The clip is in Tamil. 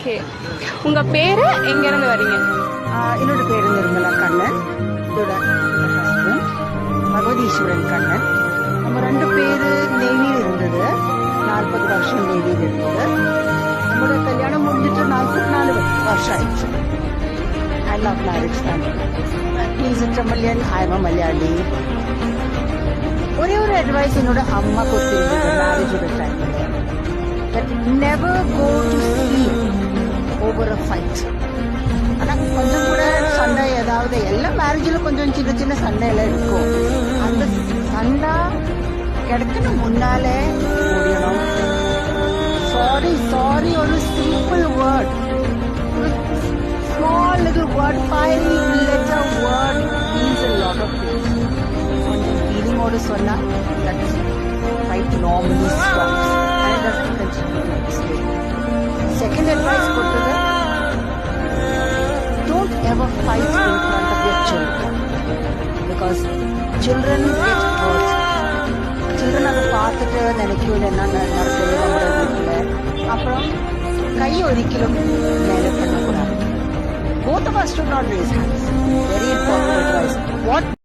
ஓகே. உங்க பேரு, எங்க இருந்து வரீங்க? என்னோட பேரு நிர்மலா கண்ணன். இதோட ஹஸ்பண்ட் பகவதீஸ்வரன் கண்ணன். நம்ம 2 பேரு நேவியில் இருந்தது. 40 வருஷம் நேவியில் இருந்தது. நம்மளோட கல்யாணம் முடிஞ்சிட்டு 44 வருஷம் ஆயிடுச்சு. I love marriage family. He is a Tamilian, I am a Malayali. ஒரே ஒரு அட்வைஸ் என்னோட அம்மா கொடுத்திருந்தது மேரேஜோட டைம்ல, that never go to sleep over a fight. ஆனா கொஞ்சம் கூட சண்டை, ஏதாவது எல்லா மேரேஜில் கொஞ்சம் சின்ன சின்ன சண்டை எல்லாம் இருக்கும். அந்த சண்டை கிடைக்கணும் முன்னாலே முடியணும். சாரி சாரி ஒரு simple word, small little word, 5 letter word means a lot of things. கொஞ்சம் ஃபீலிங்கோடு சொன்னா that fight normally stops and it doesn't continue to this way. Second advice கொடுத்தது, don't ever fight in front of your children because children get hurt. Children அதை பார்த்துட்டு நினைக்கும் என்ன நடக்குது நம்மளோட வீட்டில். அப்புறம் கை ஒரிக்கலும் மேலே பண்ணக்கூடாது. Both of us should not raise hands. Very important advice. What